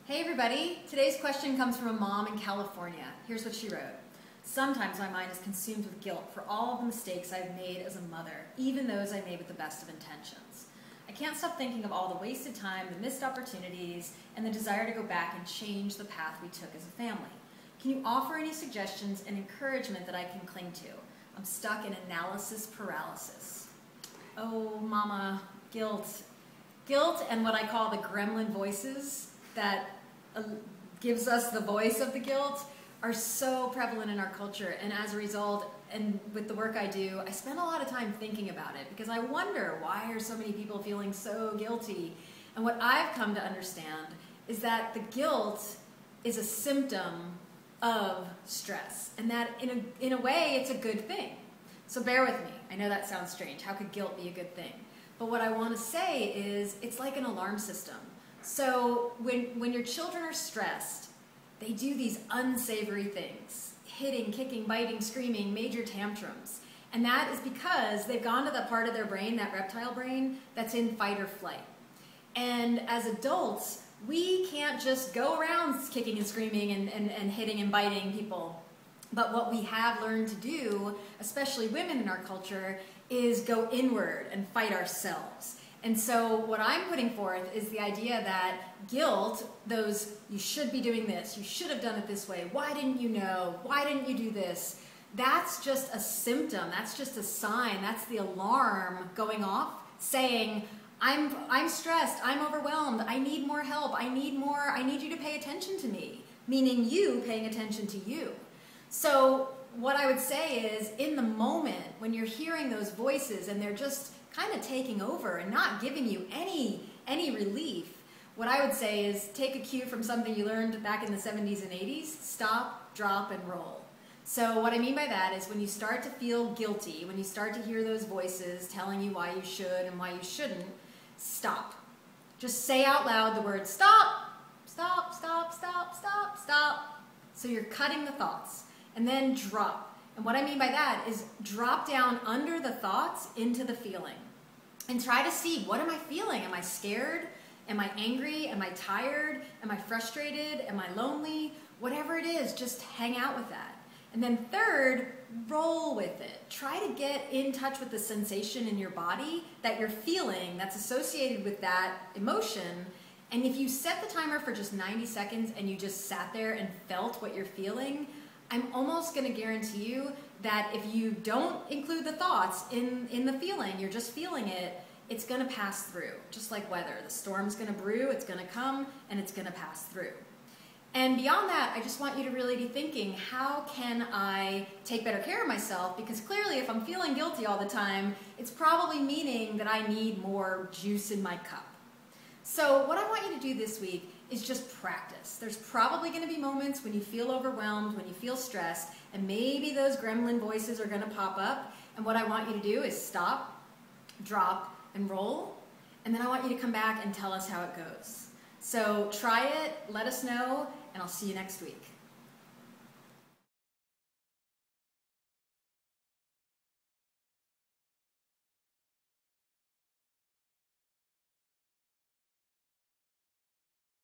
Hey everybody, today's question comes from a mom in California. Here's what she wrote. Sometimes my mind is consumed with guilt for all of the mistakes I've made as a mother, even those I made with the best of intentions. I can't stop thinking of all the wasted time, the missed opportunities, and the desire to go back and change the path we took as a family. Can you offer any suggestions and encouragement that I can cling to? I'm stuck in analysis paralysis. Oh, mama, guilt. Guilt and what I call the gremlin voices that gives us the voice of the guilt are so prevalent in our culture, and as a result, and with the work I do, I spend a lot of time thinking about it because I wonder, why are so many people feeling so guilty? And what I've come to understand is that the guilt is a symptom of stress, and that in a way it's a good thing. So bear with me. I know that sounds strange. How could guilt be a good thing? But what I want to say is it's like an alarm system. So when your children are stressed, they do these unsavory things: hitting, kicking, biting, screaming, major tantrums. And that is because they've gone to the part of their brain, that reptile brain, that's in fight or flight. And as adults, we can't just go around kicking and screaming and hitting and biting people. But what we have learned to do, especially women in our culture, is go inward and fight ourselves. And so what I'm putting forth is the idea that guilt, those you should be doing this, you should have done it this way, why didn't you know, why didn't you do this, that's just a symptom, that's just a sign, that's the alarm going off saying, I'm stressed, I'm overwhelmed, I need more help, I need you to pay attention to me, meaning you paying attention to you. So what I would say is, in the moment when you're hearing those voices and they're just kind of taking over and not giving you any relief, what I would say is take a cue from something you learned back in the 70s and 80s, stop, drop, and roll. So what I mean by that is when you start to feel guilty, when you start to hear those voices telling you why you should and why you shouldn't, stop. Just say out loud the word stop, stop, stop, stop, stop, stop. So you're cutting the thoughts. And then drop. And what I mean by that is drop down under the thoughts into the feeling. And try to see, what am I feeling? Am I scared? Am I angry? Am I tired? Am I frustrated? Am I lonely? Whatever it is, just hang out with that. And then third, roll with it. Try to get in touch with the sensation in your body that you're feeling that's associated with that emotion. And if you set the timer for just 90 seconds and you just sat there and felt what you're feeling, I'm almost going to guarantee you that if you don't include the thoughts in the feeling, you're just feeling it, it's going to pass through. Just like weather. The storm's going to brew, it's going to come, and it's going to pass through. And beyond that, I just want you to really be thinking, how can I take better care of myself? Because clearly if I'm feeling guilty all the time, it's probably meaning that I need more juice in my cup. So what I want you to do this week is just practice. There's probably going to be moments when you feel overwhelmed, when you feel stressed, and maybe those gremlin voices are going to pop up. And what I want you to do is stop, drop, and roll. And then I want you to come back and tell us how it goes. So try it, let us know, and I'll see you next week.